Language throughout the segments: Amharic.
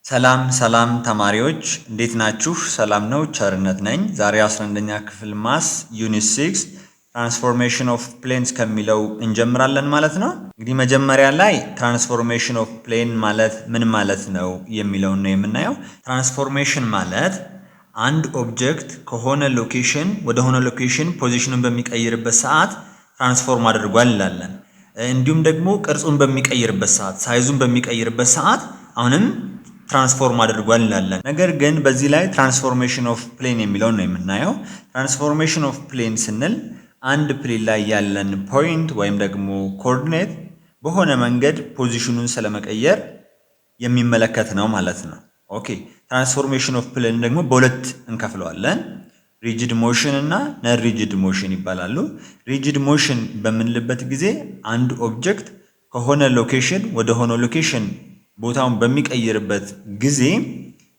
ሰላም ሰላም ተማሪዎች እንዴት ናችሁ? ሰላም ነው፣ ቸርነት ነኝ። ዛሬ 11ኛ ክፍል ማስ ዩኒት 6 ትራንስፎርሜሽን ኦፍ ፕሌንስ ከሚለው እንጀምራለን ማለት ነው። እንግዲህ መጀመሪያ ላይ ትራንስፎርሜሽን ኦፍ ፕሌን ማለት ምን ማለት ነው የሚለውን ነው የምናየው። ትራንስፎርሜሽን ማለት አንድ ኦብጀክት ከሆነ ሎኬሽን ወደ ሆነ ሎኬሽን ፖዚሽኑን በሚቀይርበት ሰዓት ትራንስፎርም አድርጓል እንላለን። እንዲሁም ደግሞ ቅርጹን በሚቀይርበት ሰዓት፣ ሳይዙን በሚቀይርበት ሰዓት አሁንም ትራንስፎርም አድርጓል እንላለን። ነገር ግን በዚህ ላይ ትራንስፎርሜሽን ኦፍ ፕሌን የሚለውን ነው የምናየው። ትራንስፎርሜሽን ኦፍ ፕሌን ስንል አንድ ፕሌን ላይ ያለን ፖይንት ወይም ደግሞ ኮኦርዲኔት በሆነ መንገድ ፖዚሽኑን ስለመቀየር የሚመለከት ነው ማለት ነው። ኦኬ፣ ትራንስፎርሜሽን ኦፍ ፕሌን ደግሞ በሁለት እንከፍለዋለን። ሪጂድ ሞሽን እና ነን ሪጂድ ሞሽን ይባላሉ። ሪጂድ ሞሽን በምንልበት ጊዜ አንድ ኦብጀክት ከሆነ ሎኬሽን ወደ ሆነ ሎኬሽን ቦታውን በሚቀይርበት ጊዜ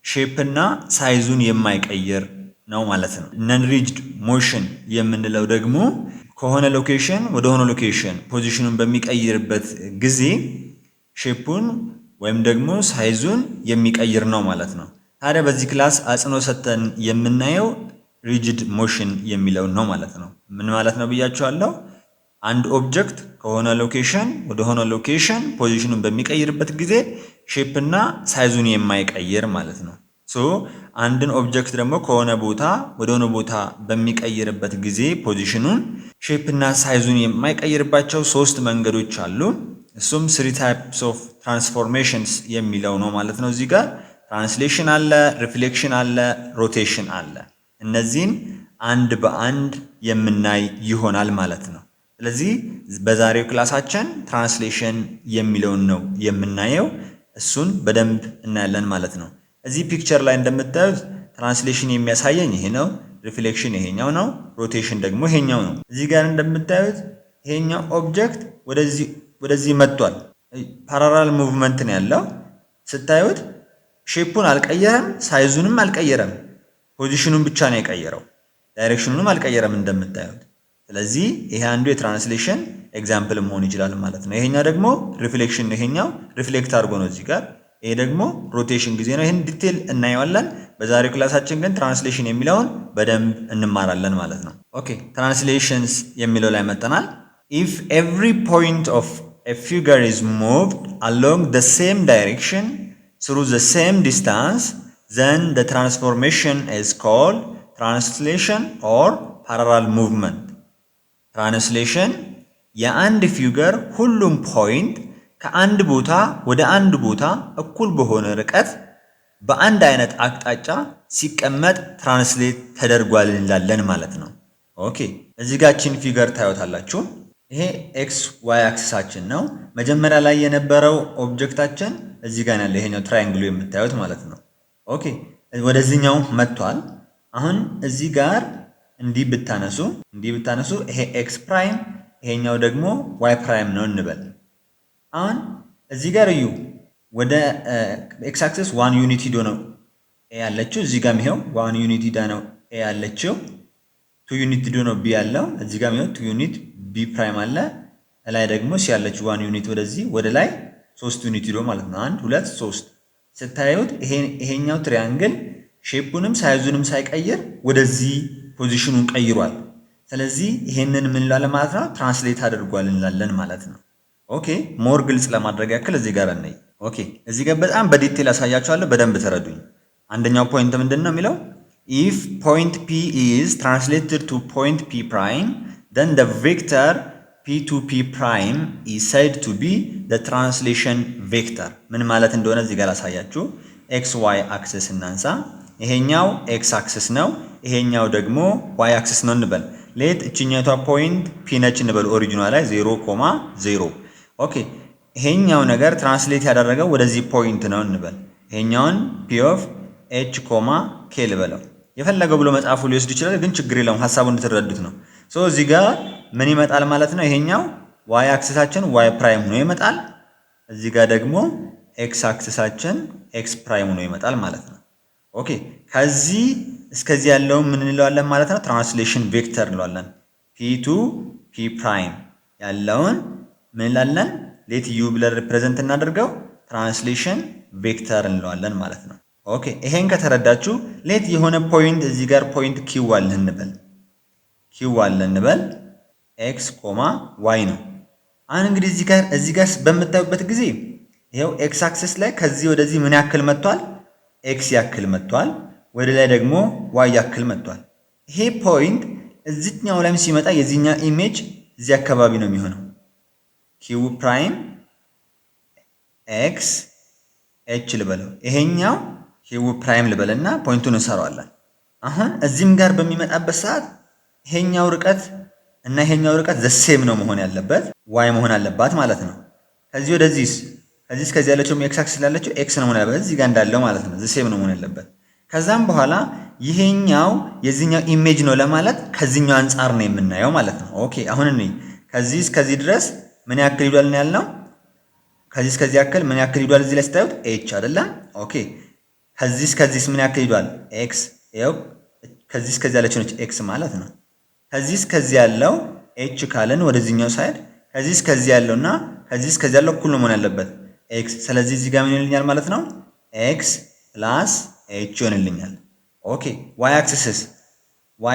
ሼፕ እና ሳይዙን የማይቀይር ነው ማለት ነው። ነን ሪጅድ ሞሽን የምንለው ደግሞ ከሆነ ሎኬሽን ወደ ሆነ ሎኬሽን ፖዚሽኑን በሚቀይርበት ጊዜ ሼፑን ወይም ደግሞ ሳይዙን የሚቀይር ነው ማለት ነው። ታዲያ በዚህ ክላስ አጽንኦት ሰጥተን የምናየው ሪጅድ ሞሽን የሚለውን ነው ማለት ነው። ምን ማለት ነው ብያችኋለሁ? አንድ ኦብጀክት ከሆነ ሎኬሽን ወደ ሆነ ሎኬሽን ፖዚሽኑን በሚቀይርበት ጊዜ ሼፕ እና ሳይዙን የማይቀይር ማለት ነው። አንድን ኦብጀክት ደግሞ ከሆነ ቦታ ወደ ሆነ ቦታ በሚቀይርበት ጊዜ ፖዚሽኑን ሼፕ እና ሳይዙን የማይቀይርባቸው ሶስት መንገዶች አሉ። እሱም 3 ታይፕስ ኦፍ ትራንስፎርሜሽንስ የሚለው ነው ማለት ነው። እዚህ ጋር ትራንስሌሽን አለ፣ ሪፍሌክሽን አለ፣ ሮቴሽን አለ። እነዚህን አንድ በአንድ የምናይ ይሆናል ማለት ነው። ስለዚህ በዛሬው ክላሳችን ትራንስሌሽን የሚለውን ነው የምናየው። እሱን በደንብ እናያለን ማለት ነው። እዚህ ፒክቸር ላይ እንደምታዩት ትራንስሌሽን የሚያሳየኝ ይሄ ነው፣ ሪፍሌክሽን ይሄኛው ነው፣ ሮቴሽን ደግሞ ይሄኛው ነው። እዚህ ጋር እንደምታዩት ይሄኛው ኦብጀክት ወደዚህ መጥቷል። ፓራላል ሙቭመንት ነው ያለው። ስታዩት ሼፑን አልቀየረም፣ ሳይዙንም አልቀየረም፣ ፖዚሽኑን ብቻ ነው የቀየረው። ዳይሬክሽኑንም አልቀየረም እንደምታዩት። ስለዚህ ይሄ አንዱ የትራንስሌሽን ኤግዛምፕል መሆን ይችላል ማለት ነው። ይሄኛው ደግሞ ሪፍሌክሽን ነው። ይሄኛው ሪፍሌክት አድርጎ ነው እዚህ ጋር። ይሄ ደግሞ ሮቴሽን ጊዜ ነው። ይሄን ዲቴል እናየዋለን። በዛሬው ክላሳችን ግን ትራንስሌሽን የሚለውን በደንብ እንማራለን ማለት ነው። ኦኬ፣ ትራንስሌሽንስ የሚለው ላይ መጠናል። ኢፍ ኤቭሪ ፖይንት ኦፍ ኤ ፊገር ኢዝ ሙቭድ አሎንግ ዘ ሴም ዳይሬክሽን ስሩ ዘ ሴም ዲስታንስ ዘን ዘ ትራንስፎርሜሽን ኢዝ ኮልድ ትራንስሌሽን ኦር ፓራላል ሙቭመንት። ትራንስሌሽን የአንድ ፊገር ሁሉም ፖይንት ከአንድ ቦታ ወደ አንድ ቦታ እኩል በሆነ ርቀት በአንድ አይነት አቅጣጫ ሲቀመጥ ትራንስሌት ተደርጓል እንላለን ማለት ነው። ኦኬ፣ እዚህ ጋችን ፊገር ታዩታላችሁ። ይሄ ኤክስ ዋይ አክሲሳችን ነው። መጀመሪያ ላይ የነበረው ኦብጀክታችን እዚህ ጋር ያለ ይሄኛው ትራያንግሉ የምታዩት ማለት ነው። ኦኬ፣ ወደዚህኛው መጥቷል። አሁን እዚህ ጋር እንዲህ ብታነሱ ይሄ ኤክስ ፕራይም ይሄኛው ደግሞ ዋይ ፕራይም ነው እንበል። አሁን እዚህ ጋር እዩ፣ ወደ ኤክስ አክሲስ 1 ዩኒት ሂዶ ነው ያለችው። እዚህ ጋር ይሄው 1 ዩኒት ሂዳ ነው ያለችው። 2 ዩኒት ሂዶ ነው ቢ ያለው። እዚህ ጋር ይሄው 2 ዩኒት ቢ ፕራይም አለ። ላይ ደግሞ ሲ ያለችው 1 ዩኒት ወደዚህ ወደ ላይ 3 ዩኒት ሂዶ ማለት ነው። 1 2 3 ስታዩት ይሄኛው ትሪያንግል ሼፑንም ሳይዙንም ሳይቀይር ወደዚህ ፖዚሽኑን ቀይሯል። ስለዚህ ይሄንን ምን እንላለን ማለት ነው? ትራንስሌት አድርጓል እንላለን ማለት ነው። ኦኬ፣ ሞር ግልጽ ለማድረግ ያክል እዚህ ጋር እንይ። ኦኬ፣ እዚህ ጋር በጣም በዲቴል አሳያችኋለሁ፣ በደንብ ተረዱኝ። አንደኛው ፖይንት ምንድን ነው የሚለው? ኢፍ ፖይንት ፒ ኢዝ ትራንስሌትድ ቱ ፖይንት ፒ ፕራይም then the vector p to p prime is said to be the translation vector። ምን ማለት እንደሆነ እዚህ ጋር አሳያችሁ። ኤክስ ዋይ አክሲስ እናንሳ። ይሄኛው ኤክስ አክሲስ ነው፣ ይሄኛው ደግሞ ዋይ አክሲስ ነው እንበል። ሌት እቺኛቷ ፖይንት ፒ ነች እንበል። ኦሪጂኗ ላይ 0,0። ኦኬ፣ ይሄኛው ነገር ትራንስሌት ያደረገው ወደዚህ ፖይንት ነው እንበል። ይሄኛውን ፒ ኦፍ ኤች ኬ ልበለው። የፈለገው ብሎ መጽሐፉ ሊወስድ ይችላል፣ ግን ችግር የለውም፣ ሐሳቡን እንድትረዱት ነው። እዚህ ጋር ምን ይመጣል ማለት ነው? ይሄኛው ዋይ አክሲሳችን ዋይ ፕራይም ሆኖ ይመጣል። እዚህ ጋር ደግሞ ኤክስ አክሲሳችን ኤክስ ፕራይም ሆኖ ይመጣል ማለት ነው። ኦኬ፣ ከዚህ እስከዚህ ያለውን ምን እንለዋለን ማለት ነው? ትራንስሌሽን ቬክተር እንለዋለን። ፒ ቱ ፒ ፕራይም ያለውን ምን እንላለን? ሌት ዩ ብለን ሪፕሬዘንት እናደርገው ትራንስሌሽን ቬክተር እንለዋለን ማለት ነው። ኦኬ ይሄን ከተረዳችሁ ሌት የሆነ ፖይንት እዚህ ጋር ፖይንት ኪው አለ እንበል ኤክስ ኮማ ዋይ ነው። አሁን እንግዲህ እዚህ ጋር በምታዩበት ጊዜ ይሄው ኤክስ አክሲስ ላይ ከዚህ ወደዚህ ምን ያክል መጥቷል? ኤክስ ያክል መጥቷል። ወደ ላይ ደግሞ ዋይ ያክል መጥቷል። ይሄ ፖይንት እዚህኛው ላይም ሲመጣ የዚህኛው ኢሜጅ እዚህ አካባቢ ነው የሚሆነው። ኪው ፕራይም ኤክስ ኤች ልበለው፣ ይሄኛው ኪው ፕራይም ልበልና ፖይንቱን እንሰራዋለን። አሁን እዚህም ጋር በሚመጣበት ሰዓት ይሄኛው ርቀት እና ይሄኛው ርቀት ዘሴም ነው መሆን ያለበት፣ ዋይ መሆን አለባት ማለት ነው። ከዚህ ወደዚህስ ከዚህ ያለችው ኤክስ አክሲስ ስላለችው ኤክስ ነው መሆን ያለበት፣ እዚህ ጋር እንዳለው ማለት ነው። ዘሴም ነው መሆን ያለበት። ከዛም በኋላ ይሄኛው የዚህኛው ኢሜጅ ነው ለማለት ከዚህኛው አንጻር ነው የምናየው ማለት ነው። ኦኬ አሁን ከዚህ እስከዚህ ድረስ ምን ያክል ይዷል ነው ያልነው? ከዚህ እስከዚህ ያክል ምን ያክል ይዷል? እዚህ ላይ ስታዩት ኤች አይደለም? ኦኬ ከዚህ እስከዚህ ምን ያክል ይዷል? ኤክስ። ይኸው ከዚህ እስከዚህ ያለችው ነች ኤክስ ማለት ነው። ከዚህ እስከዚህ ያለው ኤች ካለን ወደዚህኛው ሳይድ ከዚህ እስከዚህ ያለውና ከዚህ እስከዚህ ያለው እኩል ነው መሆን ያለበት ኤክስ። ስለዚህ እዚህ ጋር ምን ይልኛል ማለት ነው? ኤክስ ፕላስ ኤች ይሆንልኛል። ኦኬ ዋይ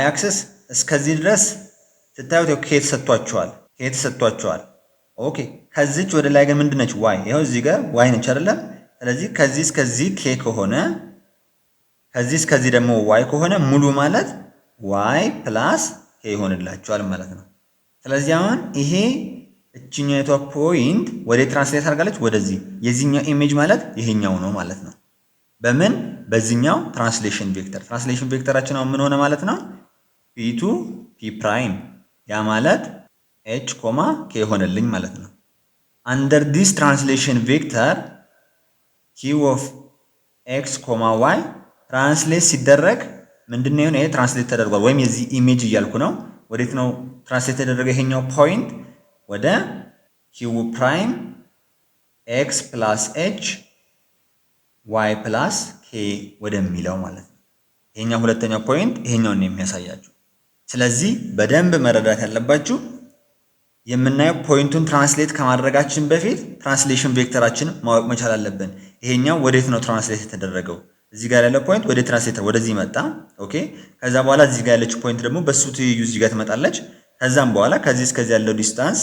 አክሲስ እስከዚህ ድረስ ስታዩት ኬ ተሰጥቷቸዋል። ኦኬ ከዚች ወደ ላይ ግን ምንድነች? ዋይ። ይኸው እዚህ ጋር ዋይ ነች አይደለም? ስለዚህ ከዚህ እስከዚህ ኬ ከሆነ ከዚህ እስከዚህ ደግሞ ዋይ ከሆነ ሙሉ ማለት ዋይ ፕላስ ኬ ይሆንላቸዋል ማለት ነው። ስለዚህ አሁን ይሄ እችኛቷ ፖይንት ወደ ትራንስሌት አድርጋለች ወደዚህ። የዚህኛው ኢሜጅ ማለት ይሄኛው ነው ማለት ነው። በምን በዚህኛው ትራንስሌሽን ቬክተራችን አሁን ምን ሆነ ማለት ነው? ፒ2 ፒ ፕራይም ያ ማለት ኤች ኮማ ኬ ሆነልኝ ማለት ነው። አንደር ዲስ ትራንስሌሽን ቬክተር ኪው ኦፍ ኤክስ ኮማ ዋይ ትራንስሌት ሲደረግ ምንድነው የሆነ? ይሄ ትራንስሌት ተደርጓል፣ ወይም የዚህ ኢሜጅ እያልኩ ነው። ወዴት ነው ትራንስሌት የተደረገ? ይሄኛው ፖይንት ወደ ኪው ፕራይም ኤክስ ፕላስ ኤች ዋይ ፕላስ ኬ ወደሚለው ማለት ነው። ይሄኛው ሁለተኛው ፖይንት ይሄኛውን ነው የሚያሳያችሁ። ስለዚህ በደንብ መረዳት ያለባችሁ የምናየው ፖይንቱን ትራንስሌት ከማድረጋችን በፊት ትራንስሌሽን ቬክተራችን ማወቅ መቻል አለብን። ይሄኛው ወዴት ነው ትራንስሌት የተደረገው? እዚህ ጋር ያለው ፖይንት ወደ ትራንስሌተር ወደዚህ መጣ። ኦኬ ከዛ በኋላ እዚህ ጋር ያለችው ፖይንት ደግሞ በሱ ትይዩ እዚህ ጋር ትመጣለች። ከዛም በኋላ ከዚህ እስከዚህ ያለው ዲስታንስ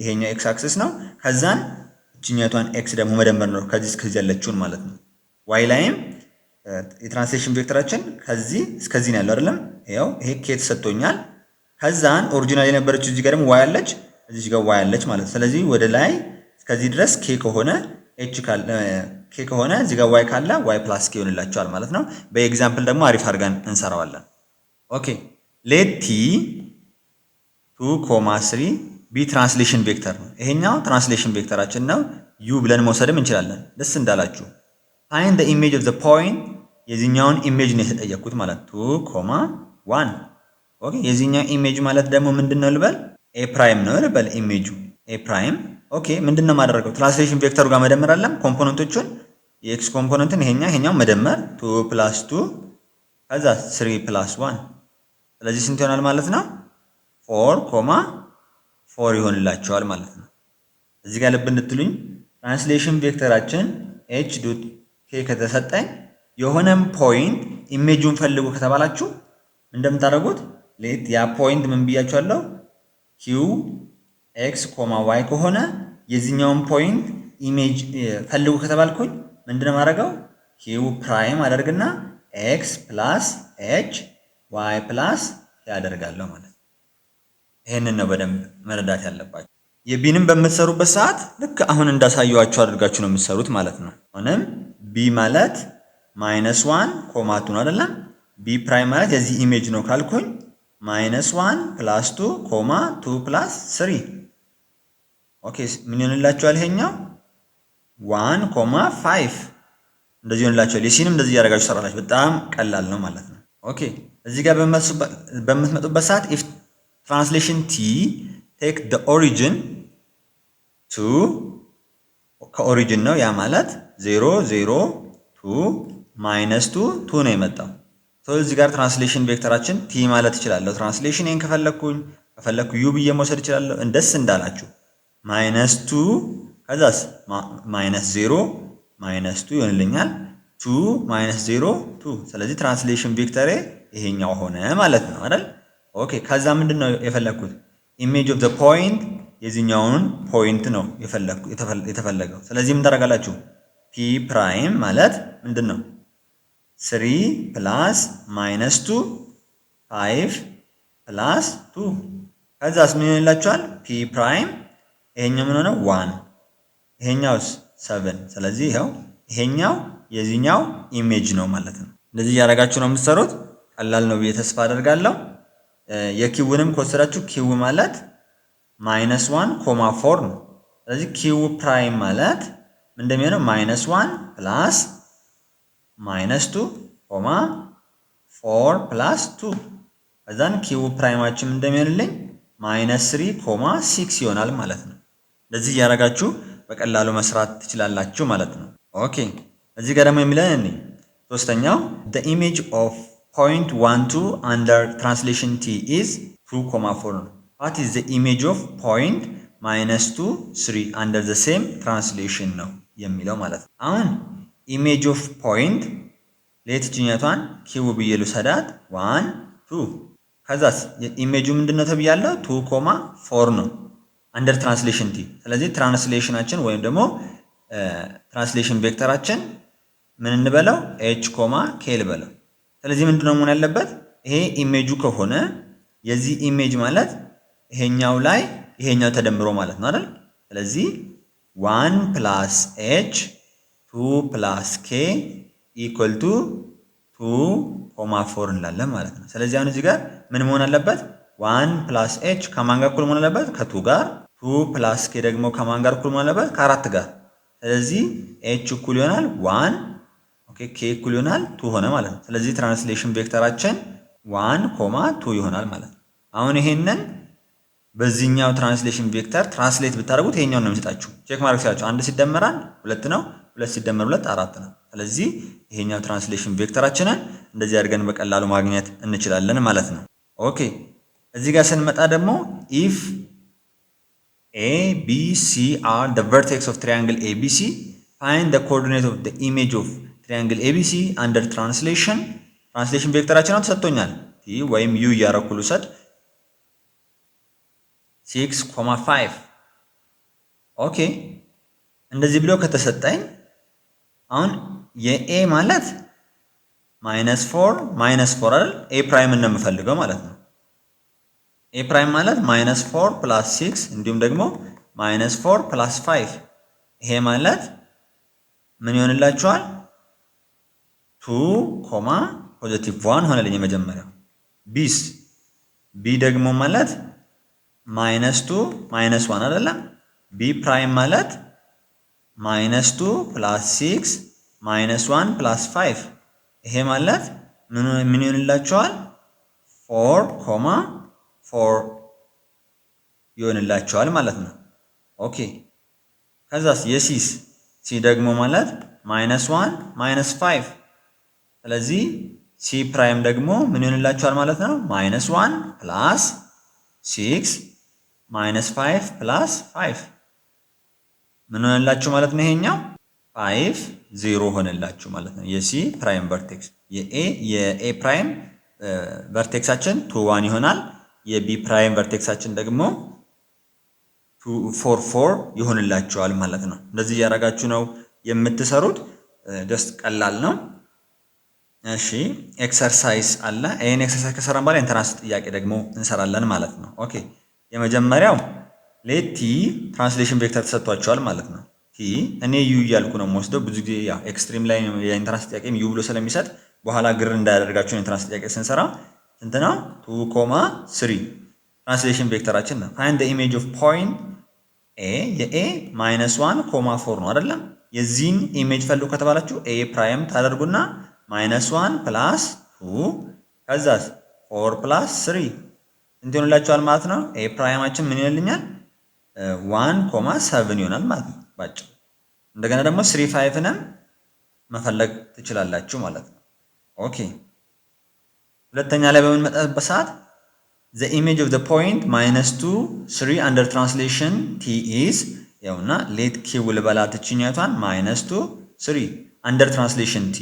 ይሄኛው ኤክስ አክሲስ ነው። ከዛን እችኛቷን ኤክስ ደግሞ መደመር ነው ከዚህ እስከዚህ ያለችውን ማለት ነው። ዋይ ላይም የትራንስሌሽን ቬክተራችን ከዚህ እስከዚህ ነው ያለው አይደለም? ይሄው ይሄ ኬ ተሰጥቶኛል። ከዛን ኦሪጂናል የነበረችው እዚህ ጋር ደግሞ ዋይ አለች፣ እዚህ ጋር ዋይ አለች ማለት ነው። ስለዚህ ወደ ላይ እስከዚህ ድረስ ኬ ከሆነ ኤች ካለ ኬ ከሆነ እዚህ ጋር ዋይ ካለ ዋይ ፕላስ ኬ ይሆንላቸዋል ማለት ነው። በኤግዛምፕል ደግሞ አሪፍ አድርገን እንሰራዋለን። ኦኬ ሌት ቲ 2,3 ቢ ትራንስሌሽን ቬክተር ነው። ይሄኛው ትራንስሌሽን ቬክተራችን ነው። ዩ ብለን መውሰድም እንችላለን ደስ እንዳላችሁ። find the image of the point የዚህኛውን ኢሜጅ ነው የተጠየቅኩት ማለት 2,1 ኦኬ የዚህኛው ኢሜጅ ማለት ደግሞ ምንድነው ልበል? ኤ ፕራይም ነው ልበል ኢሜጁ ኤ ፕራይም። ኦኬ ምንድነው ማደረገው? ትራንስሌሽን ቬክተሩ ጋር መደመር አለም ኮምፖነንቶቹን የኤክስ ኮምፖነንትን ይሄኛው መደመር 2 + 2 ከዛ 3 + 1 ስለዚህ ስንት ይሆናል ማለት ነው? 4,4 ይሆንላቸዋል ማለት ነው። እዚህ ጋር ልብ እንድትሉኝ ትራንስሌሽን ቬክተራችን h ዶት k ከተሰጠኝ የሆነም ፖይንት ኢሜጁን ፈልጉ ከተባላችሁ እንደምታደርጉት ሌት ያ ፖይንት ምን ብያችኋለሁ? q x, y ከሆነ የዚህኛውን ፖይንት ኢሜጅ ፈልጉ ከተባልኩኝ ምንድነው ማድረገው? q ፕራይም አደርግና x + h y + ያደርጋለሁ ማለት ነው። ይሄንን ነው በደንብ መረዳት ያለባችሁ። የቢንም በምትሰሩበት ሰዓት ልክ አሁን እንዳሳየዋችሁ አድርጋችሁ ነው የምትሰሩት ማለት ነው። አሁንም ቢ ማለት -1 ኮማቱ ነው አይደለም? ቢ ፕራይም ማለት የዚህ ኢሜጅ ነው ካልኩኝ -1 + 2 2 + 3 ኦኬ ምን ይሆንላችኋል? ይሄኛው 1,5 እንደዚህ ይሆንላችኋል። የሲንም እንደዚህ ያደርጋችሁ ሰራላችሁ። በጣም ቀላል ነው ማለት ነው። ኦኬ እዚህ ጋር በምትመጡበት ሰዓት if translation t take the origin to ከኦሪጂን ነው ያ ማለት 0 0 2 -2 2 ነው የመጣው። እዚህ ጋር ትራንስሌሽን ቬክተራችን ቲ ማለት እችላለሁ። ትራንስሌሽንን ከፈለኩ ዩ ብዬ መውሰድ እችላለሁ እንደስ እንዳላችሁ -2 ከዛስ -0 ማይነስ 2 ይሆንልኛል። 2 ማይነስ 0 2። ስለዚህ ትራንስሌሽን ቬክተሬ ይሄኛው ሆነ ማለት ነው አይደል? ኦኬ ከዛ ምንድነው የፈለኩት? ኢሜጅ ኦፍ ዘ ፖይንት የዚህኛውን ፖይንት ነው የተፈለገው። ስለዚህ ምን ታደርጋላችሁ? ፒ ፕራይም ማለት ምንድነው? 3 ፕላስ ማይነስ 2 5 ፕላስ 2 ከዛስ ምን ይላችኋል? ፒ ፕራይም ይሄኛው ምን ሆነው 1 ይሄኛውስ 7። ስለዚህ ይሄው ይሄኛው የዚህኛው ኢሜጅ ነው ማለት ነው። እንደዚህ እያደረጋችሁ ነው የምትሰሩት። ቀላል ነው ብዬ ተስፋ አደርጋለሁ። የኪውንም ከወሰዳችሁ ኪው ማለት ማይነስ 1 ኮማ 4 ነው። ስለዚህ ኪው ፕራይም ማለት ምን እንደሚሆነው ማይነስ 1 ፕላስ ማይነስ 2 ኮማ 4 ፕላስ 2 ከዛን ኪው ፕራይማችን እንደሚሆንልኝ ማይነስ 3 ኮማ 6 ይሆናል ማለት ነው። እንደዚህ እያደረጋችሁ በቀላሉ መስራት ትችላላችሁ ማለት ነው። ኦኬ እዚህ ጋር ደግሞ የሚለን ሶስተኛው the image of point 1 2 under translation t is 2,4 ነው። what is the image of point minus 2 3 under the same translation ነው የሚለው ማለት ነው። አሁን image of point ለየትኛቷን ኪው ብዬ ልውሰዳት 1 2 ከዛስ ኢሜጁ ምንድነው ተብያለሁ 2,4 ነው under translation t። ስለዚህ ትራንስሌሽናችን ወይም ደግሞ ትራንስሌሽን ቬክተራችን ምን እንበለው h k ልበለው። ስለዚህ ምንድነው መሆን ያለበት? ይሄ ኢሜጁ ከሆነ የዚህ ኢሜጅ ማለት ይሄኛው ላይ ይሄኛው ተደምሮ ማለት ነው አይደል? ስለዚህ 1 + h 2 + k = 2,4 እንላለን ማለት ነው። ስለዚህ አሁን እዚህ ጋር ምን መሆን አለበት? 1 + h ከማን ጋር እኩል መሆን አለበት? ከ2 ጋር። 2 + k ደግሞ ከማን ጋር እኩል መሆን አለበት? ከ4 ጋር። ስለዚህ h እኩል ይሆናል 1 ኦኬ k እኩል ይሆናል 2 ሆነ ማለት ነው። ስለዚህ ትራንስሌሽን ቬክተራችን 1, 2 ይሆናል ማለት ነው። አሁን ይሄንን በዚህኛው ትራንስሌሽን ቬክተር ትራንስሌት ብታደርጉት ይሄኛው ነው የሚሰጣችሁ። ቼክ ማድረግ ሲላችሁ 1 ሲደመር 1 2 ነው፣ 2 ሲደመር 2 4 ነው። ስለዚህ ይሄኛው ትራንስሌሽን ቬክተራችንን እንደዚህ አድርገን በቀላሉ ማግኘት እንችላለን ማለት ነው። ኦኬ እዚህ ጋር ስንመጣ ደግሞ if a b c are the vertex of triangle abc find the coordinate of the image of triangle abc under translation ቬክተራችን ተሰጥቶኛል t ወይም u እያረኩ ልውሰድ 6,5 ኦኬ እንደዚህ ብሎ ከተሰጠኝ አሁን የኤ ማለት -4 አይደል? ኤ ፕራይም ነው የምፈልገው ማለት ነው። ኤ ፕራይም ማለት -4 + 6 እንዲሁም ደግሞ -4 + 5 ይሄ ማለት ምን ይሆንላችኋል? 2,1 ሆነልኝ የመጀመሪያው። ቢስ ቢ ደግሞ ማለት -2 -1 አይደለም? ቢ ፕራይም ማለት -2 + 6 -1 + 5 ይሄ ማለት ምን ይሆንላችኋል? 4,4 ይሆንላችኋል ማለት ነው። ኦኬ ከዛስ የሲስ ሲ ደግሞ ማለት -1 -5 ስለዚህ ሲ ፕራይም ደግሞ ምን ይሆንላችኋል ማለት ነው? -1 + 6 -5 + 5 ምን ሆነላችሁ ማለት ነው? ይሄኛው 5 0 ሆነላችሁ ማለት ነው። የሲ ፕራይም ቨርቴክስ የኤ ፕራይም ቨርቴክሳችን 2 1 ይሆናል። የቢ ፕራይም ቨርቴክሳችን ደግሞ 2 4 4 ይሆንላችኋል ማለት ነው። እንደዚህ እያደረጋችሁ ነው የምትሰሩት። ጀስት ቀላል ነው። እሺ ኤክሰርሳይዝ አለ። ይሄን ኤክሰርሳይዝ ከሰራን በኋላ ኢንትራንስ ጥያቄ ደግሞ እንሰራለን ማለት ነው። ኦኬ የመጀመሪያው ሌት ቲ ትራንስሌሽን ቬክተር ተሰጥቷቸዋል ማለት ነው። ቲ እኔ ዩ እያልኩ ነው የምወስደው። ብዙ ጊዜ ያ ኤክስትሪም ላይ የኢንትራንስ ጥያቄም ዩ ብሎ ስለሚሰጥ በኋላ ግር እንዳያደርጋችሁ የኢንትራንስ ጥያቄ ስንሰራ ስንት ነው? 2,3 ትራንስሌሽን ቬክተራችን ነው። ፋይንድ ዘ ኢሜጅ ኦፍ ፖይንት ኤ የኤ -1,4 ነው አይደለም? የዚህን ኢሜጅ ፈልጉ ከተባላችሁ ኤ ፕራይም ታደርጉና -1 + 2 ከዛስ 4 + 3 እንት ይሆንላችኋል ማለት ነው። ኤ ፕራይማችን ምን ይሆንልኛል? 1,7 ይሆናል ማለት ነው ባጭሩ። እንደገና ደግሞ 3 5ንም መፈለግ ትችላላችሁ ማለት ነው። ኦኬ ሁለተኛ ላይ በምንመጣበት ሰዓት the image of the point -2 3 under translation t is ያውና ሌት ኪው ልበላት እችኛቷን -2 ስሪ አንደር ትራንስሌሽን ቲ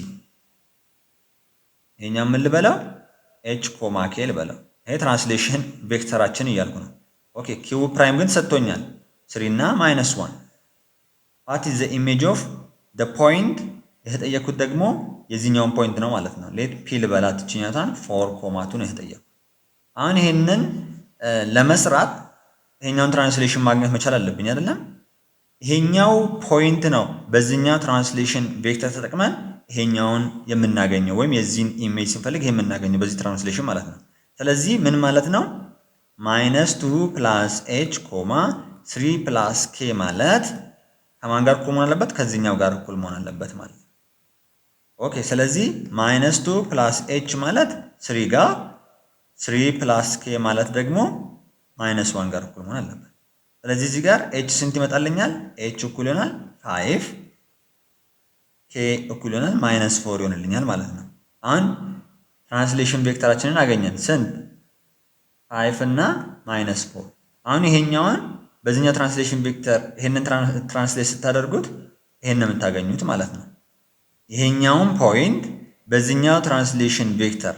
ይሄኛው ምን ልበለው ኤች ኮማ ኬ ልበለው። ይሄ ትራንስሌሽን ቬክተራችን እያልኩ ነው። ኦኬ ኪው ፕራይም ግን ሰጥቶኛል 3 እና -1 what is the image of the point የተጠየኩት ደግሞ የዚህኛውን ፖይንት ነው ማለት ነው። ሌት ፒ ልበላት እቺኛታን 4 ኮማ 2 ነው የተጠየኩት። አሁን ይሄንን ለመስራት ይሄኛውን ትራንስሌሽን ማግኘት መቻል አለብኝ አይደለም? ይሄኛው ፖይንት ነው በዚህኛው ትራንስሌሽን ቬክተር ተጠቅመን ይሄኛውን የምናገኘው ወይም የዚህን ኢሜጅ ስንፈልግ ይሄ የምናገኘው በዚህ ትራንስሌሽን ማለት ነው። ስለዚህ ምን ማለት ነው? -2 + h 3 + k ማለት ከማን ጋር እኩል መሆን አለበት? ከዚህኛው ጋር እኩል መሆን አለበት ማለት ነው። ኦኬ ስለዚህ -2 + h ማለት 3 ጋር 3 + k ማለት ደግሞ -1 ጋር እኩል መሆን አለበት። ስለዚህ እዚህ ጋር h ስንት ይመጣልኛል? h እኩል ይሆናል 5 k እኩል ይሆናል -4 ይሆንልኛል ማለት ነው። አሁን ትራንስሌሽን ቬክተራችንን አገኘን። ስንት 5 እና -4። አሁን ይሄኛውን በዚህኛው ትራንስሌሽን ቬክተር ይሄንን ትራንስሌት ስታደርጉት ይሄንን የምታገኙት ማለት ነው። ይሄኛውን ፖይንት በዚህኛው ትራንስሌሽን ቬክተር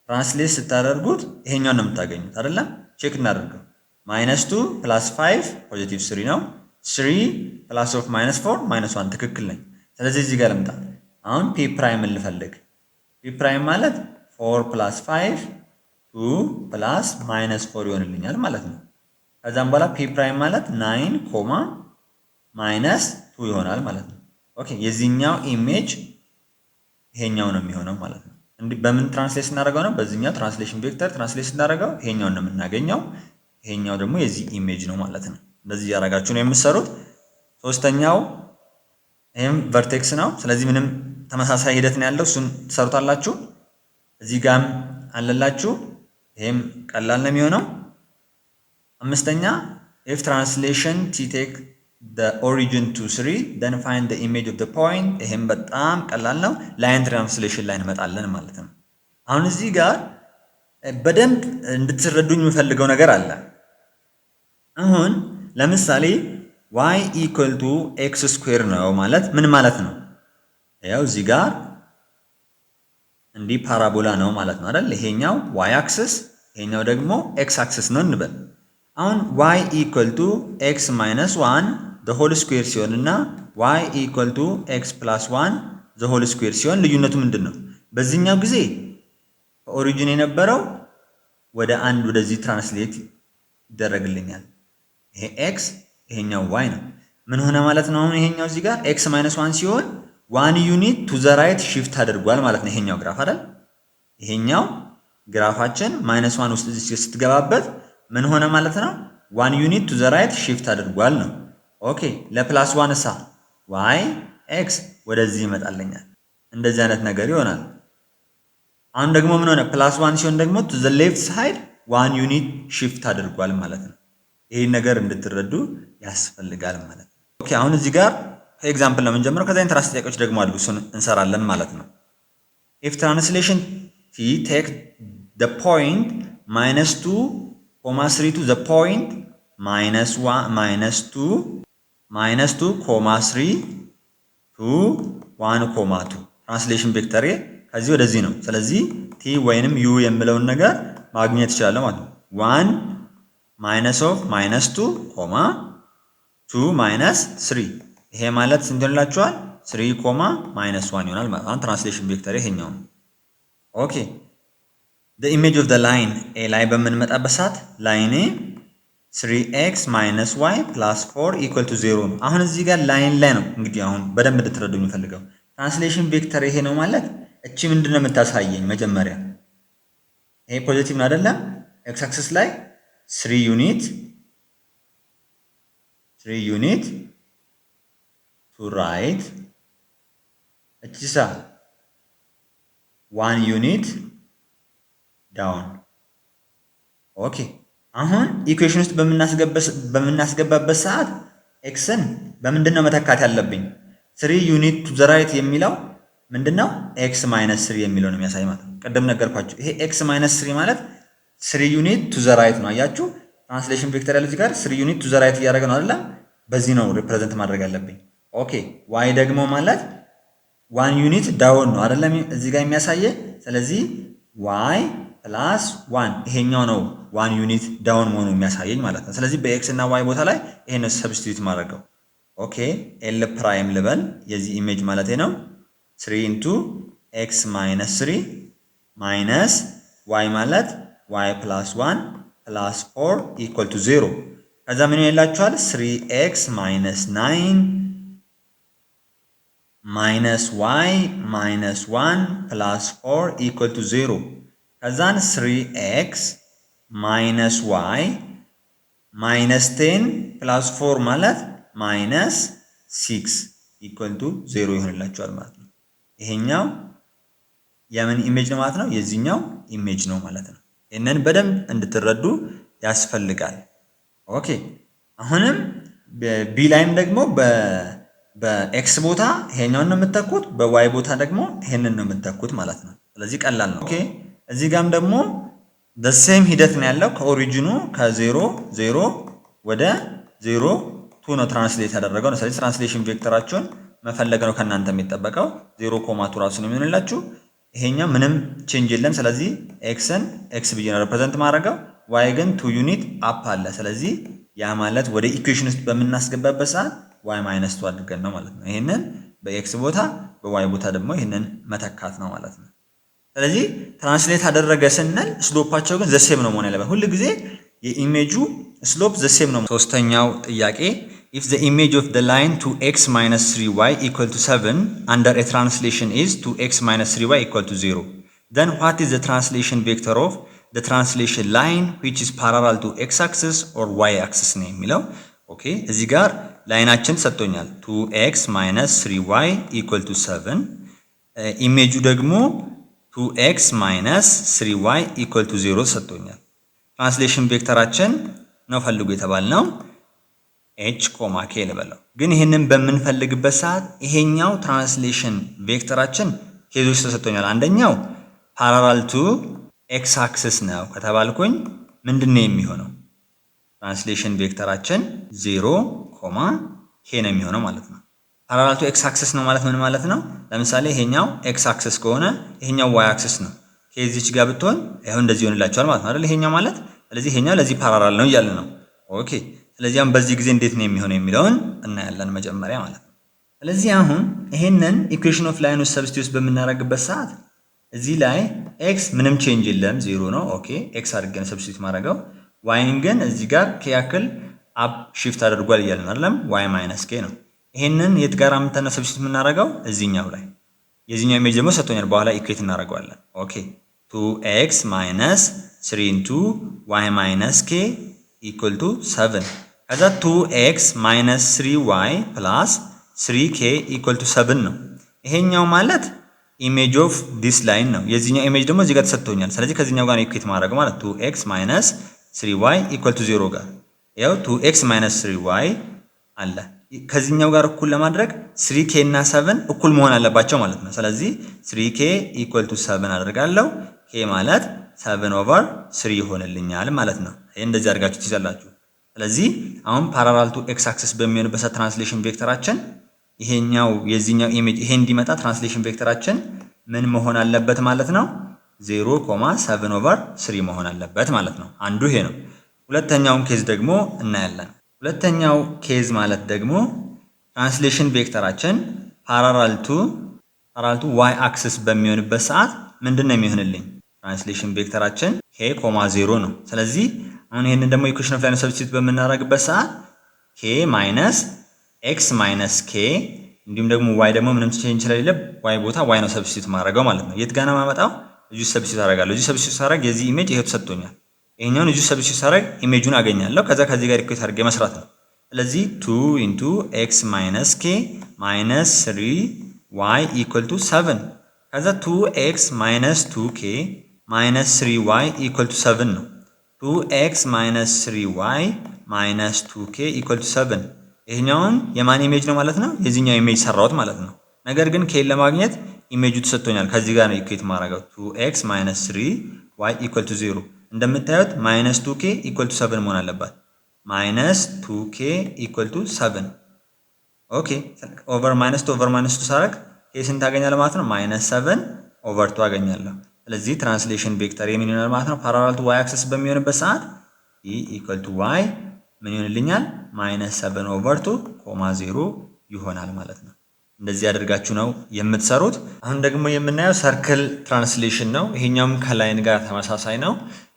ትራንስሌት ስታደርጉት ይሄኛውን ነው የምታገኙት አይደለም? ቼክ እናደርገው። -2 + 5 ፖዚቲቭ 3 ነው። 3 + of -4 -1 ትክክል ነኝ። ስለዚህ እዚህ ጋር ልምጣ። አሁን ፒ ፕራይም ልፈልግ። ፒ ፕራይም ማለት 4 + 5 2 + -4 ይሆንልኛል ማለት ነው። ከዛም በኋላ ፒ ፕራይም ማለት 9 ኮማ -2 ይሆናል ማለት ነው። ኦኬ የዚህኛው ኢሜጅ ይሄኛው ነው የሚሆነው ማለት ነው። እንዴ በምን ትራንስሌት እናደርገው ነው? በዚህኛው ትራንስሌሽን ቬክተር ትራንስሌት እናደርገው ይሄኛውን ነው የምናገኘው። ይሄኛው ደግሞ የዚህ ኢሜጅ ነው ማለት ነው። እንደዚህ ያደርጋችሁ ነው የምትሰሩት። ሶስተኛው ይሄም ቨርቴክስ ነው። ስለዚህ ምንም ተመሳሳይ ሂደት ነው ያለው። እሱን ትሰሩታላችሁ። እዚህ ጋርም አለላችሁ። ይሄም ቀላል ነው የሚሆነው። አምስተኛ if translation t take the origin to 3 then find the image of the point ይሄም በጣም ቀላል ነው። ላይን ትራንስሌሽን ላይ እንመጣለን ማለት ነው። አሁን እዚህ ጋር በደንብ እንድትረዱኝ የምፈልገው ነገር አለ። አሁን ለምሳሌ y = x² ነው ማለት ምን ማለት ነው? ያው እዚህ ጋር እንዲህ ፓራቦላ ነው ማለት ነው አይደል? ይሄኛው y አክሲስ ይሄኛው ደግሞ x አክሲስ ነው እንበል። አሁን y = x - 1 the whole square ሲሆን እና y = x + 1 the whole square ሲሆን ልዩነቱ ምንድነው? በዚህኛው ጊዜ ኦሪጂን የነበረው ወደ አንድ ወደዚህ ትራንስሌት ይደረግልኛል። ይሄ x ይሄኛው y ነው። ምን ሆነ ማለት ነው? አሁን ይሄኛው እዚህ ጋር x - 1 ሲሆን 1 ዩኒት ቱ ዘ ራይት ሺፍት አድርጓል ማለት ነው። ይሄኛው ግራፍ አይደል? ይሄኛው ግራፋችን -1 ውስጥ ስትገባበት ምን ሆነ ማለት ነው? 1 ዩኒት ቱ ዘ ራይት ሺፍት አድርጓል ነው። ኦኬ ለ+1 እሳ y x ወደዚህ ይመጣልኛል። እንደዚህ አይነት ነገር ይሆናል። አሁን ደግሞ ምን ሆነ? +1 ሲሆን ደግሞ ቱ ዘ ሌፍት ሳይድ 1 ዩኒት ሺፍት አድርጓል ማለት ነው። ይሄን ነገር እንድትረዱ ያስፈልጋል ማለት ነው። ኦኬ አሁን እዚህ ጋር ኤግዛምፕል ነው የምንጀምረው። ከዛ ኢንትራንስ ጥያቄዎች ደግሞ አሉ፣ እሱን እንሰራለን ማለት ነው። if translation t take the point -2 3 to the point -2 3 to 1 2 ትራንስሌሽን ቬክተር ከዚህ ወደዚህ ነው። ስለዚህ t ወይንም u የሚለውን ነገር ማግኘት ይችላል ማለት ነው። 1 -2 2 -3 ይሄ ማለት ስንት ይሆንላችኋል? 3 -1 ይሆናል ማለት ነው። ትራንስሌሽን ቬክተር ይሄኛው ነው። ኦኬ the image of the line a ላይ በምንመጣበት ሰዓት ላይኔ 3x - y + 4 = 0 ነው። አሁን እዚህ ጋር ላይን ላይ ነው እንግዲህ አሁን በደንብ እንድትረዱ የሚፈልገው ትራንስሌሽን ቬክተር ይሄ ነው ማለት እቺ ምንድነው የምታሳየኝ? መጀመሪያ ይሄ ፖዚቲቭ ነው አይደለም? x አክሲስ ላይ 3 ዩኒት to right እቺሳ 1 ዩኒት ዳውን። ኦኬ አሁን ኢኩዌሽን ውስጥ በምናስገባበት ሰዓት ኤክስን በምንድነው መተካት ያለብኝ? 3 ዩኒት ቱ ዘ ራይት የሚለው ምንድነው? ኤክስ - 3 የሚለው ነው የሚያሳይ ማለት ነው። ቀደም ነገርኳችሁ። ይሄ ኤክስ - 3 ማለት 3 ዩኒት ቱ ዘ ራይት ነው። አያችሁ ትራንስሌሽን ቬክተር ያለው እዚህ ጋር 3 ዩኒት ቱ ዘ ራይት እያደረገ ነው አይደል? በዚህ ነው ሪፕሬዘንት ማድረግ ያለብኝ። ኦኬ ዋይ ደግሞ ማለት 1 ዩኒት ዳውን ነው አይደለም እዚህ ጋር የሚያሳየ። ስለዚህ y + 1 ይሄኛው ነው 1 ዩኒት ዳውን መሆኑ የሚያሳየኝ ማለት ነው። ስለዚህ በኤክስ እና y ቦታ ላይ ይሄን ሰብስቲዩት ማድረገው። ኦኬ ኤል ፕራይም ልበል የዚህ ኢሜጅ ማለት ነው 3 into x - 3 minus y ማለት y + 1 + 4 = 0 ከዛ ምን ይላችኋል 3x - 9 minus y minus 1 plus 4 = 0 ከዛን 3x minus y minus 10 plus 4 ማለት minus 6 = 0 ይሆንላችኋል ማለት ነው። ይሄኛው የምን ኢሜጅ ነው ማለት ነው? የዚህኛው ኢሜጅ ነው ማለት ነው። ይሄንን በደንብ እንድትረዱ ያስፈልጋል። ኦኬ አሁንም በቢ ላይም ደግሞ በኤክስ ቦታ ይሄኛውን ነው የምትተኩት፣ በዋይ ቦታ ደግሞ ይሄንን ነው የምትተኩት ማለት ነው። ስለዚህ ቀላል ነው። ኦኬ እዚህ ጋርም ደግሞ ሴም ሂደት ነው ያለው ከኦሪጂኑ ከ0 0 ወደ 0 2 ነው ትራንስሌት ያደረገው ነው። ስለዚህ ትራንስሌሽን ቬክተራቸውን መፈለግ ነው ከእናንተ የሚጠበቀው 0.2 ራሱ ነው የሚሆንላችሁ። ይሄኛው ምንም ቼንጅ የለም። ስለዚህ ኤክስን ኤክስ ብዬ ነው ሪፕሬዘንት ማድረገው፣ ዋይ ግን 2 ዩኒት አፕ አለ። ስለዚህ ያ ማለት ወደ ኢኩዌሽን ውስጥ በምናስገባበት ሰዓት y - 2 አድርገን ነው ማለት ነው። ይሄንን በኤክስ ቦታ በዋይ ቦታ ደግሞ ይሄንን መተካት ነው ማለት ነው። ስለዚህ ትራንስሌት አደረገ ስንል ስሎፓቸው ግን ዘሴም ነው መሆን ያለበት። ሁሉ ጊዜ የኢሜጁ ስሎፕ ዘሴም ነው። ሶስተኛው ጥያቄ if the image of the line 2x - 3y = 7 under a translation is 2x - 3y = 0 then what is the translation vector of the translation line which is parallel to x axis or y axis ነው የሚለው። ኦኬ እዚህ ጋር ላይናችን ሰጥቶኛል 2x - 3y = 7 ኢሜጁ ደግሞ 2x - 3y = 0 ሰጥቶኛል። ትራንስሌሽን ቬክተራችን ነው ፈልጉ የተባልነው h, k ልበለው። ግን ይሄንን በምንፈልግበት ሰዓት ይሄኛው ትራንስሌሽን ቬክተራችን ኬዞች ተሰጥቶኛል። አንደኛው ፓራላል ቱ ኤክስ አክሲስ ነው ከተባልኩኝ ምንድነው የሚሆነው? ትራንስሌሽን ቬክተራችን 0, k ነው የሚሆነው ማለት ነው። ፓራላል ቱ ኤክስ አክሲስ ነው ማለት ምን ማለት ነው? ለምሳሌ ይሄኛው ኤክስ አክሲስ ከሆነ ይሄኛው ዋይ አክሲስ ነው። ከዚህች ጋር ብትሆን ይሄው እንደዚህ ይሆንላችኋል ማለት ነው አይደል? ይሄኛው ማለት ስለዚህ ይሄኛው ለዚህ ፓራላል ነው እያልን ነው። ኦኬ ስለዚህ አሁን በዚህ ጊዜ እንዴት ነው የሚሆነው የሚለውን እናያለን መጀመሪያ ማለት ነው። ስለዚህ አሁን ይሄንን ኢኩዌሽን ኦፍ ላይን ውስጥ ሰብስቲዩት በምናደርግበት ሰዓት እዚህ ላይ ኤክስ ምንም ቼንጅ የለም 0 ነው። ኦኬ ኤክስ አድርገን ሰብስቲዩት ማድረገው፣ ዋይን ግን እዚህ ጋር k ያክል አፕ ሺፍት አድርጓል እያልን አይደለም? y - k ነው። ይሄንን የት ጋር አምጥተን ሰብስቲዩት የምናደርገው? እዚህኛው ላይ። የዚህኛው ኢሜጅ ደግሞ ሰጥቶኛል፣ በኋላ ኢኩዌት እናደርገዋለን። ኦኬ 2x - 3 into y - k = 7 ከዛ 2x - 3y plus 3k = 7 ነው። ይሄኛው ማለት ኢሜጅ ኦፍ ዲስ ላይን ነው። የዚህኛው ኢሜጅ ደግሞ እዚህ ጋር ተሰጥቶኛል። ስለዚህ ከዚህኛው ጋር ኢኩዌት ማድረግ ማለት 2x - 3y = 0 ጋር ያው 2x - 3y አለ። ከዚህኛው ጋር እኩል ለማድረግ 3k እና 7 እኩል መሆን አለባቸው ማለት ነው። ስለዚህ 3k = 7 አደርጋለሁ። k ማለት 7/3 ይሆንልኛል ማለት ነው። ይሄ እንደዚህ አድርጋችሁ ትይዛላችሁ። ስለዚህ አሁን ፓራላል ቱ ኤክስ አክሲስ በሚሆንበት ትራንስሌሽን ቬክተራችን ይሄኛው የዚህኛው ኢሜጅ ይሄ እንዲመጣ ትራንስሌሽን ቬክተራችን ምን መሆን አለበት ማለት ነው? 0.7/3 መሆን አለበት ማለት ነው። አንዱ ይሄ ነው። ሁለተኛውን ኬዝ ደግሞ እናያለን። ሁለተኛው ኬዝ ማለት ደግሞ ትራንስሌሽን ቬክተራችን ፓራላል ቱ ዋይ አክሲስ በሚሆንበት ሰዓት ምንድነው የሚሆንልኝ? ትራንስሌሽን ቬክተራችን k, 0 ነው። ስለዚህ አሁን ይሄንን ደግሞ ኢኩዌሽን ኦፍ ላይን ሰብስቲዩት በምናደርግበት ሰዓት k ማይነስ x ማይነስ k እንዲሁም ደግሞ y ደግሞ ምንም ቼንጅ ስለሌለ y ቦታ y ነው ሰብስቲዩት ማድረገው ማለት ነው። የት ጋር ነው የማመጣው? እዚህ ሰብስቲዩት አደርጋለሁ። እዚህ ሰብስቲዩት ሳደርግ የዚህ ኢሜጅ ይሄው ተሰጥቶኛል። ይሄኛውን እዚህ ሰብስቲዩት ሳደርግ ኢሜጁን አገኛለሁ። ከዛ ከዚህ ጋር ኢኩዌት አድርጌ መስራት ነው። ስለዚህ 2 into x minus k minus 3y = 7 ከዛ 2x minus 2k minus 3y = 7 ነው። 2x minus 3y minus 2k = 7 ይሄኛውን የማን ኢሜጅ ነው ማለት ነው? የዚህኛው ኢሜጅ ሰራውት ማለት ነው። ነገር ግን k ለማግኘት ኢሜጁ ተሰጥቶኛል። ከዚህ ጋር ነው ኢኩዌት ማድረገው 2x minus 3y = 0 እንደምታዩት minus 2k = 7 መሆን አለባት። minus 2k = 7 ኦኬ ኦቨር ማይነስ 2 ሳደርግ k ስንት አገኛለሁ ማለት ነው? -7/2 አገኛለሁ። ስለዚህ ትራንስሌሽን ቬክተር የምን ይሆናል ማለት ነው? ፓራላል ቱ y አክሰስ በሚሆንበት ሰዓት e = y ምን ይሆንልኛል? -7/2 0 ይሆናል ማለት ነው። እንደዚህ አድርጋችሁ ነው የምትሰሩት። አሁን ደግሞ የምናየው ሰርክል ትራንስሌሽን ነው። ይሄኛውም ከላይን ጋር ተመሳሳይ ነው።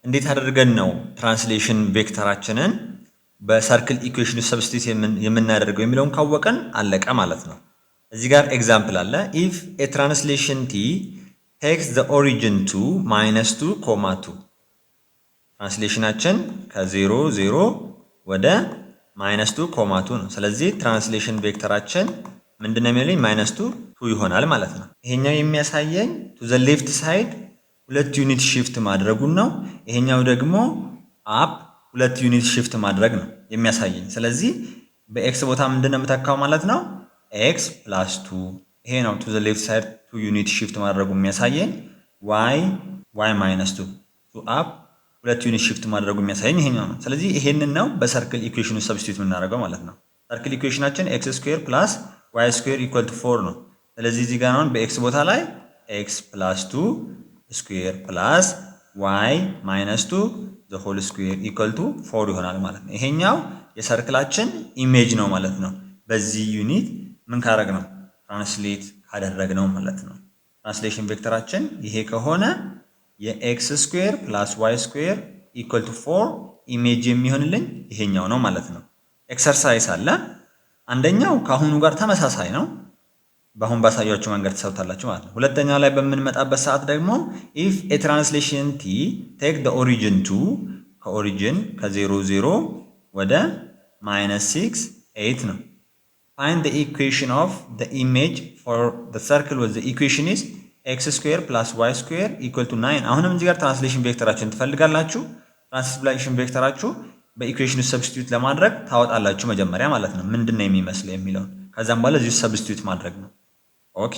እንዴት አድርገን ነው ትራንስሌሽን ቬክተራችንን በሰርክል ኢኩዌሽን ሰብስቲት የምናደርገው የሚለውን ካወቀን አለቀ ማለት ነው። እዚህ ጋር ኤግዛምፕል አለ። if a translation t takes the origin to -2, 2 ትራንስሌሽናችን ከ0 0 ወደ -2, 2 ነው። ስለዚህ ትራንስሌሽን ቬክተራችን ምንድነው የሚለኝ? -2 2 ይሆናል ማለት ነው። ይሄኛው የሚያሳየኝ to the left side 2 ዩኒት shift ማድረጉን ነው። ይሄኛው ደግሞ up 2 ዩኒት shift ማድረግ ነው የሚያሳየኝ። ስለዚህ በኤክስ ቦታ ምንድነው የምተካው ማለት ነው? x + 2 ይሄ ነው to the left side 2 ዩኒት shift ማድረጉ የሚያሳየኝ። y -2 to up 2 ዩኒት shift ማድረጉ የሚያሳየኝ ይሄኛው ነው። ስለዚህ ይሄንን ነው በሰርክል ኢኩዌሽኑ ሰብስቲቱት የምናደርገው ማለት ነው። ሰርክል ኢኩዌሽናችን x² + y² = 4 ነው። ስለዚህ እዚህ ጋር አሁን በኤክስ ቦታ ላይ x + 2 ስኩዌር ፕላስ y -2 the whole square = 4 ይሆናል ማለት ነው። ይሄኛው የሰርክላችን ኢሜጅ ነው ማለት ነው። በዚህ ዩኒት ምን ካደረግ ነው? ትራንስሌት ካደረግ ነው ማለት ነው። ትራንስሌሽን ቬክተራችን ይሄ ከሆነ የx² + y² = 4 ኢሜጅ የሚሆንልኝ ይሄኛው ነው ማለት ነው። ኤክሰርሳይዝ አለ። አንደኛው ከአሁኑ ጋር ተመሳሳይ ነው። በአሁን ባሳያችሁ መንገድ ተሰውታላችሁ ማለት ነው። ሁለተኛው ላይ በምንመጣበት ሰዓት ደግሞ if a translation t take the origin to ከኦሪጂን ከ0 0 ወደ -6 8 ነው። find the equation of the image for the circle with the equation is x² + y² = 9 አሁንም እዚህ ጋር ትራንስሌሽን ቬክተራችሁን ትፈልጋላችሁ። ትራንስሌሽን ቬክተራችሁ በኢኩዌሽኑ ሰብስቲቱት ለማድረግ ታወጣላችሁ መጀመሪያ ማለት ነው። ምንድነው የሚመስለው የሚለውን ከዛም በኋላ እዚህ ሰብስቲቱት ማድረግ ነው። ኦኬ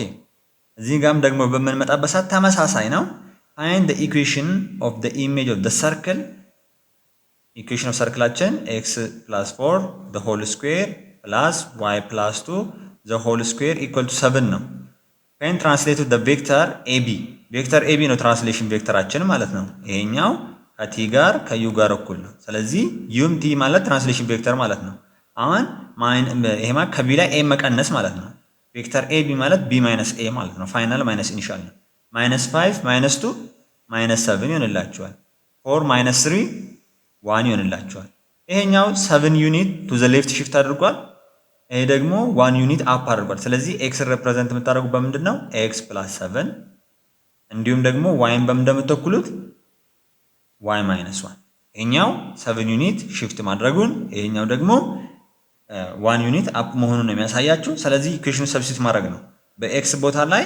እዚህ ጋርም ደግሞ በምንመጣበት ሰዓት ተመሳሳይ ነው። find the equation of the image of the circle equation of ሰርክላችን x + 4 the whole square plus y + 2 the whole square = 7 ነው። find translate the vector ab ቬክተር ab ነው ትራንስሌሽን ቬክተራችን ማለት ነው። ይሄኛው ከቲ ጋር ከዩ ጋር እኩል ነው። ስለዚህ ዩም ቲ ማለት ትራንስሌሽን ቬክተር ማለት ነው። አሁን ይሄማ ከቢ ላይ ኤ መቀነስ ማለት ነው። ቬክተር ኤቢ ማለት b - a ማለት ነው። ፋይናል ማይነስ ኢኒሻል ነው። -5 -2 -7 ይሆንላችኋል። 4 - 3 1 ይሆንላችኋል። ይሄኛው 7 ዩኒት ቱ ዘ ሌፍት shift አድርጓል። ይሄ ደግሞ 1 ዩኒት አፕ አድርጓል። ስለዚህ ኤክስ ሪፕሬዘንት የምታደርጉ በምንድን ነው? x + 7 እንዲሁም ደግሞ ዋይን በምንደምተኩሉት y - 1 ይሄኛው 7 ዩኒት shift ማድረጉን ይሄኛው ደግሞ 1 ዩኒት አፕ መሆኑን ነው የሚያሳያችሁ። ስለዚህ ኢኩዌሽኑ ሰብስቲት ማድረግ ነው። በኤክስ ቦታ ላይ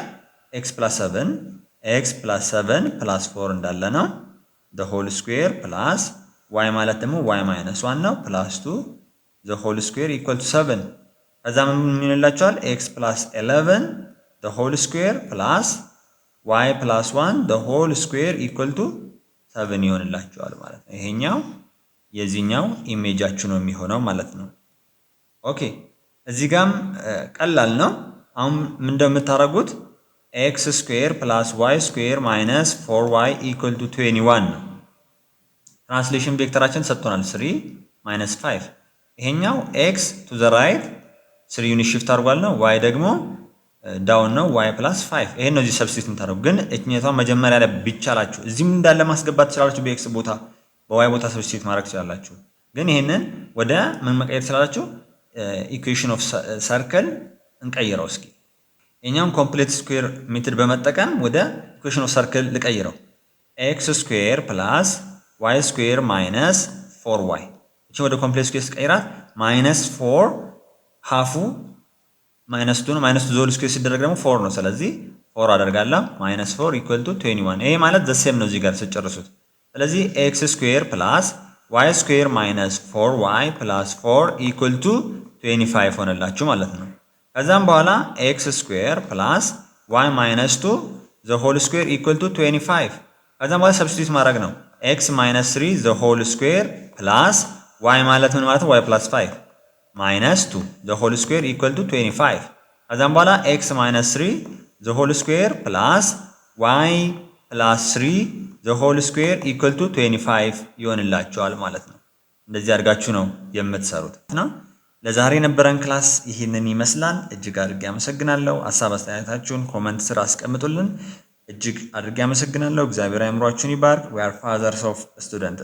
x + 7 x + 7 + 4 እንዳለ ነው። the whole square plus y ማለት ደግሞ y - 1 ነው +2 the whole square = 7 ከዛ ምን ይላችኋል? x + 11 the whole square plus y + 1 the whole square = 7 ይሆንላችኋል ማለት ነው። ይሄኛው የዚህኛው ኢሜጃችሁ ነው የሚሆነው ማለት ነው። ኦኬ እዚህ ጋርም ቀላል ነው። አሁን ምን እንደምታደርጉት x² + y² - 4y = 21 ነው። ትራንስሌሽን ቬክተራችን ሰጥቶናል 3 - 5 ይሄኛው x to the right 3 ዩኒት shift አድርጓል ነው። y ደግሞ ዳውን ነው y + 5 ይሄን ነው እዚህ ሰብስቲቱት የምታደርጉ። ግን እኛቷን መጀመሪያ ላይ ቢቻላችሁ እዚህም እንዳለ ማስገባት ትችላላችሁ። በx ቦታ በy ቦታ ሰብስቲቱት ማድረግ ትችላላችሁ። ግን ይሄንን ወደ ምን መቀየር ትችላላችሁ? ኢኩዌሽን ኦፍ ሰርክል እንቀይረው እስኪ። እኛም ኮምፕሌት ስኩዌር ሜትድ በመጠቀም ወደ ኢኩዌሽን ኦፍ ሰርክል ልቀይረው። x² + y² - 4y እቺ ወደ ኮምፕሌክስ ስኩዌር ስቀይራት -4 ሃፉ -2 ነው። -2 ዞል ስኩዌር ሲደረግ ደግሞ 4 ነው። ስለዚህ 4 አደርጋለሁ -4 = 21 ይሄ ማለት ዘ ሴም ነው እዚህ ጋር ሲጨርሱት። ስለዚህ x² + y² - 4y + 4 = 25 ሆነላችሁ ማለት ነው። ከዛም በኋላ x² + y - 2 the whole square = 25 ከዛም በኋላ ሰብስቲቱት ማድረግ ነው። x - 3 the whole square plus y ማለት ምን ማለት ነው? y + 5 -2 the whole square = 25 ከዛም በኋላ ኤክስ ማይነስ 3 ዘ ሆል ስኩዌር ፕላስ ዋይ ፕላስ 3 ዘ ሆል ስኩዌር ኢኩዋል ቱ 25 ይሆንላችኋል ማለት ነው። እንደዚህ አድርጋችሁ ነው የምትሰሩት ነው። ለዛሬ የነበረን ክላስ ይህንን ይመስላል። እጅግ አድርጌ አመሰግናለሁ። ሀሳብ አስተያየታችሁን ኮመንት ስር አስቀምጡልን። እጅግ አድርጌ አመሰግናለሁ። እግዚአብሔር አእምሯችሁን ይባርክ። we are fathers of students